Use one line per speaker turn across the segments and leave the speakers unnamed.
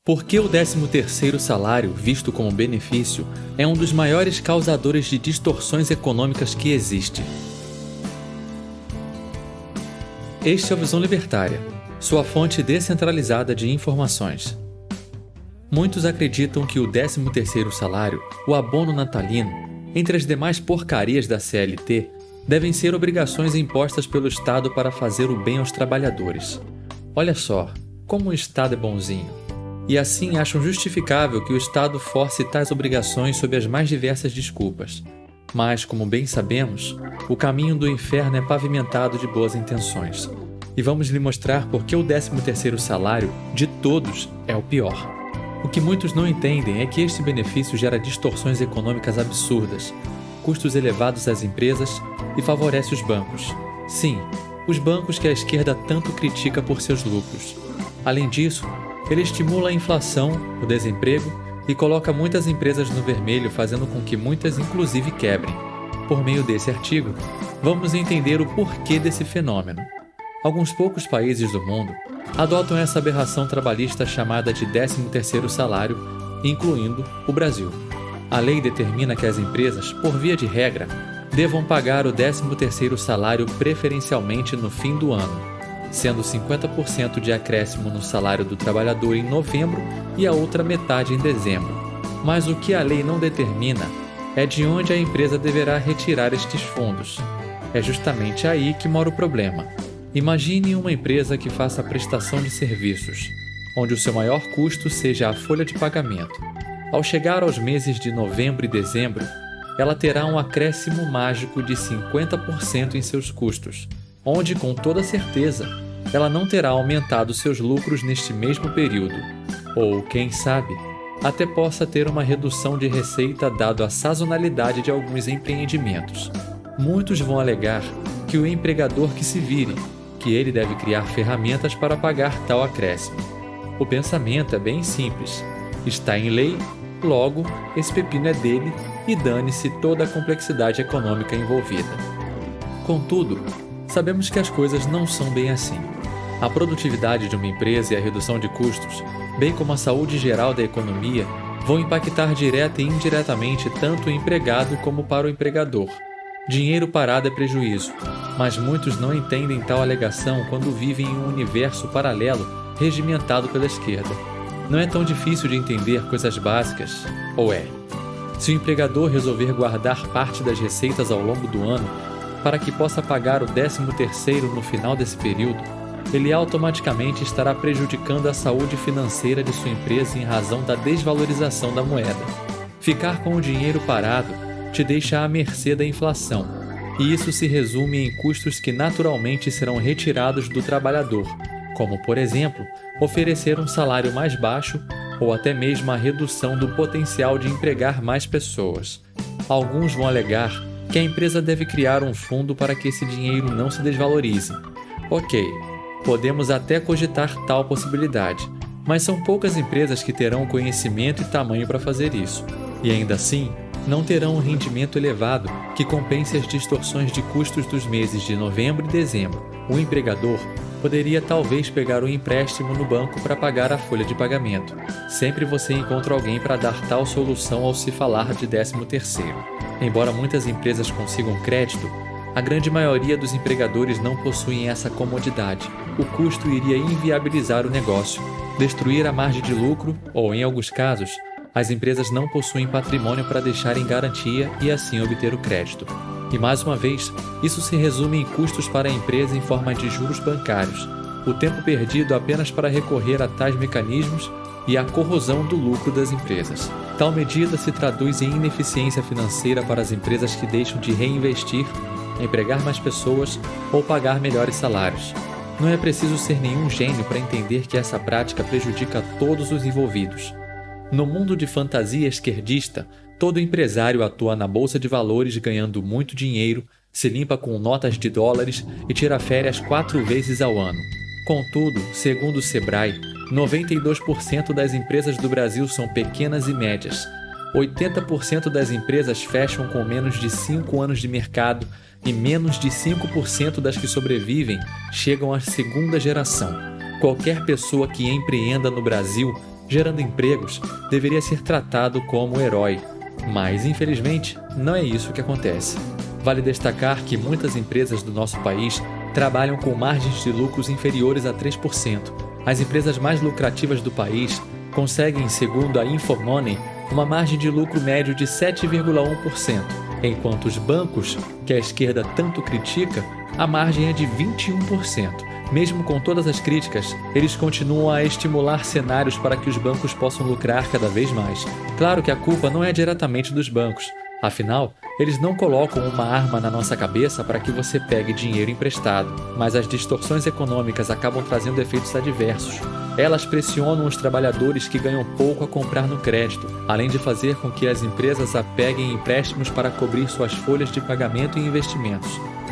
Por que o 13º salário, visto como benefício, é um dos maiores causadores de distorções econômicas que existe? Este é o Visão Libertária, sua fonte descentralizada de informações. Muitos acreditam que o 13º salário, o abono natalino, entre as demais porcarias da CLT, devem ser obrigações impostas pelo Estado para fazer o bem aos trabalhadores. Olha só, como o Estado é bonzinho. E assim acham justificável que o Estado force tais obrigações sob as mais diversas desculpas. Mas, como bem sabemos, o caminho do inferno é pavimentado de boas intenções. E vamos lhe mostrar por que o 13º salário, de todos, é o pior. O que muitos não entendem é que este benefício gera distorções econômicas absurdas, custos elevados às empresas e favorece os bancos. Sim, os bancos que a esquerda tanto critica por seus lucros. Além disso, ele estimula a inflação, o desemprego e coloca muitas empresas no vermelho, fazendo com que muitas inclusive quebrem. Por meio desse artigo, vamos entender o porquê desse fenômeno. Alguns poucos países do mundo adotam essa aberração trabalhista chamada de 13º salário, incluindo o Brasil. A lei determina que as empresas, por via de regra, devam pagar o 13º salário preferencialmente no fim do ano, sendo 50% de acréscimo no salário do trabalhador em novembro e a outra metade em dezembro. Mas o que a lei não determina é de onde a empresa deverá retirar estes fundos. É justamente aí que mora o problema. Imagine uma empresa que faça a prestação de serviços, onde o seu maior custo seja a folha de pagamento. Ao chegar aos meses de novembro e dezembro, ela terá um acréscimo mágico de 50% em seus custos, onde, com toda certeza, ela não terá aumentado seus lucros neste mesmo período. Ou, quem sabe, até possa ter uma redução de receita dado a sazonalidade de alguns empreendimentos. Muitos vão alegar que o empregador que se vire, que ele deve criar ferramentas para pagar tal acréscimo. O pensamento é bem simples. Está em lei, logo, esse pepino é dele e dane-se toda a complexidade econômica envolvida. Contudo, sabemos que as coisas não são bem assim. A produtividade de uma empresa e a redução de custos, bem como a saúde geral da economia, vão impactar direta e indiretamente tanto o empregado como para o empregador. Dinheiro parado é prejuízo, mas muitos não entendem tal alegação quando vivem em um universo paralelo regimentado pela esquerda. Não é tão difícil de entender coisas básicas, ou é? Se o empregador resolver guardar parte das receitas ao longo do ano para que possa pagar o 13º no final desse período, ele automaticamente estará prejudicando a saúde financeira de sua empresa em razão da desvalorização da moeda. Ficar com o dinheiro parado te deixa à mercê da inflação, e isso se resume em custos que naturalmente serão retirados do trabalhador, como, por exemplo, oferecer um salário mais baixo ou até mesmo a redução do potencial de empregar mais pessoas. Alguns vão alegar que a empresa deve criar um fundo para que esse dinheiro não se desvalorize. Ok, podemos até cogitar tal possibilidade, mas são poucas empresas que terão conhecimento e tamanho para fazer isso, e ainda assim não terão um rendimento elevado que compense as distorções de custos dos meses de novembro e dezembro. O empregador poderia talvez pegar um empréstimo no banco para pagar a folha de pagamento. Sempre você encontra alguém para dar tal solução ao se falar de 13º. Embora muitas empresas consigam crédito, a grande maioria dos empregadores não possuem essa comodidade. O custo iria inviabilizar o negócio, destruir a margem de lucro ou, em alguns casos, as empresas não possuem patrimônio para deixar em garantia e assim obter o crédito. E mais uma vez, isso se resume em custos para a empresa em forma de juros bancários, o tempo perdido apenas para recorrer a tais mecanismos e a corrosão do lucro das empresas. Tal medida se traduz em ineficiência financeira para as empresas que deixam de reinvestir, empregar mais pessoas ou pagar melhores salários. Não é preciso ser nenhum gênio para entender que essa prática prejudica todos os envolvidos. No mundo de fantasia esquerdista, todo empresário atua na bolsa de valores ganhando muito dinheiro, se limpa com notas de dólares e tira férias 4 vezes ao ano. Contudo, segundo o Sebrae, 92% das empresas do Brasil são pequenas e médias. 80% das empresas fecham com menos de 5 anos de mercado e menos de 5% das que sobrevivem chegam à segunda geração. Qualquer pessoa que empreenda no Brasil gerando empregos, deveria ser tratado como herói. Mas, infelizmente, não é isso que acontece. Vale destacar que muitas empresas do nosso país trabalham com margens de lucros inferiores a 3%. As empresas mais lucrativas do país conseguem, segundo a Infomoney, uma margem de lucro médio de 7,1%, enquanto os bancos, que a esquerda tanto critica, a margem é de 21%. Mesmo com todas as críticas, eles continuam a estimular cenários para que os bancos possam lucrar cada vez mais. Claro que a culpa não é diretamente dos bancos. Afinal, eles não colocam uma arma na nossa cabeça para que você pegue dinheiro emprestado, mas as distorções econômicas acabam trazendo efeitos adversos. Elas pressionam os trabalhadores que ganham pouco a comprar no crédito, além de fazer com que as empresas apeguem empréstimos para cobrir suas folhas de pagamento e investimentos.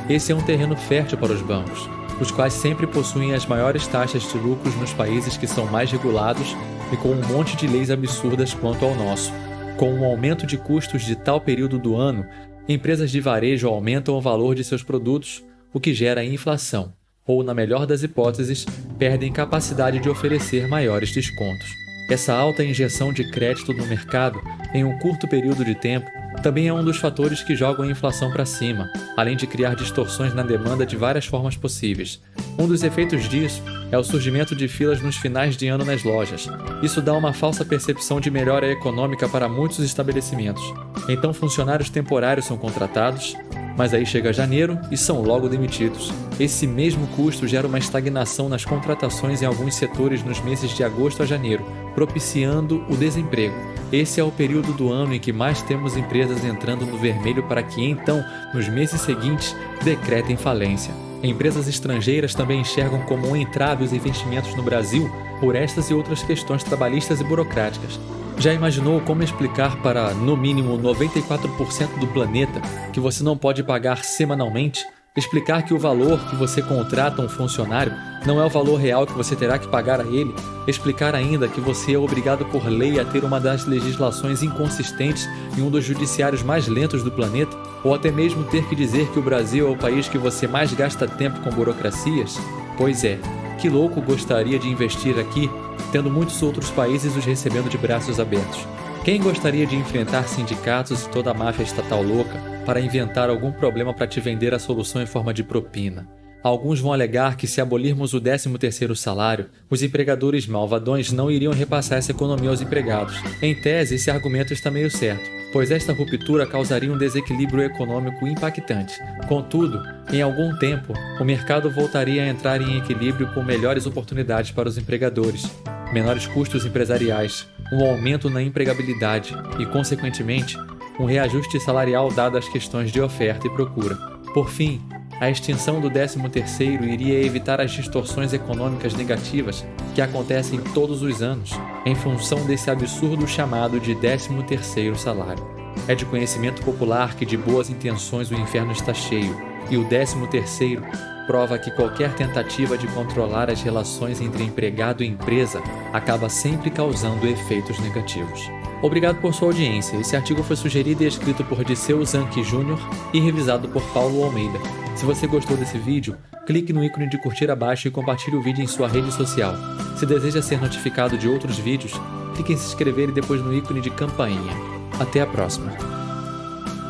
Esse é um terreno fértil para os bancos, os quais sempre possuem as maiores taxas de lucros nos países que são mais regulados e com um monte de leis absurdas quanto ao nosso. Com o aumento de custos de tal período do ano, empresas de varejo aumentam o valor de seus produtos, o que gera inflação, ou, na melhor das hipóteses, perdem capacidade de oferecer maiores descontos. Essa alta injeção de crédito no mercado, em um curto período de tempo, também é um dos fatores que jogam a inflação para cima, além de criar distorções na demanda de várias formas possíveis. Um dos efeitos disso é o surgimento de filas nos finais de ano nas lojas. Isso dá uma falsa percepção de melhora econômica para muitos estabelecimentos. Então funcionários temporários são contratados, mas aí chega janeiro e são logo demitidos. Esse mesmo custo gera uma estagnação nas contratações em alguns setores nos meses de agosto a janeiro, propiciando o desemprego. Esse é o período do ano em que mais temos empresas entrando no vermelho para que então, nos meses seguintes, decretem falência. Empresas estrangeiras também enxergam como um entrave os investimentos no Brasil por estas e outras questões trabalhistas e burocráticas. Já imaginou como explicar para, no mínimo, 94% do planeta que você não pode pagar semanalmente? Explicar que o valor que você contrata um funcionário não é o valor real que você terá que pagar a ele? Explicar ainda que você é obrigado por lei a ter uma das legislações inconsistentes e um dos judiciários mais lentos do planeta? Ou até mesmo ter que dizer que o Brasil é o país que você mais gasta tempo com burocracias? Pois é, que louco gostaria de investir aqui, tendo muitos outros países os recebendo de braços abertos? Quem gostaria de enfrentar sindicatos e toda a máfia estatal louca para inventar algum problema para te vender a solução em forma de propina? Alguns vão alegar que se abolirmos o 13º salário, os empregadores malvadões não iriam repassar essa economia aos empregados. Em tese, esse argumento está meio certo, pois esta ruptura causaria um desequilíbrio econômico impactante. Contudo, em algum tempo, o mercado voltaria a entrar em equilíbrio com melhores oportunidades para os empregadores, menores custos empresariais, um aumento na empregabilidade e, consequentemente, um reajuste salarial dado às questões de oferta e procura. Por fim, a extinção do 13º iria evitar as distorções econômicas negativas que acontecem todos os anos em função desse absurdo chamado de 13º salário. É de conhecimento popular que de boas intenções o inferno está cheio, e o 13º prova que qualquer tentativa de controlar as relações entre empregado e empresa acaba sempre causando efeitos negativos. Obrigado por sua audiência. Esse artigo foi sugerido e escrito por Disseu Zanchi Jr. e revisado por Paulo Almeida. Se você gostou desse vídeo, clique no ícone de curtir abaixo e compartilhe o vídeo em sua rede social. Se deseja ser notificado de outros vídeos, clique em se inscrever e depois no ícone de campainha. Até a próxima!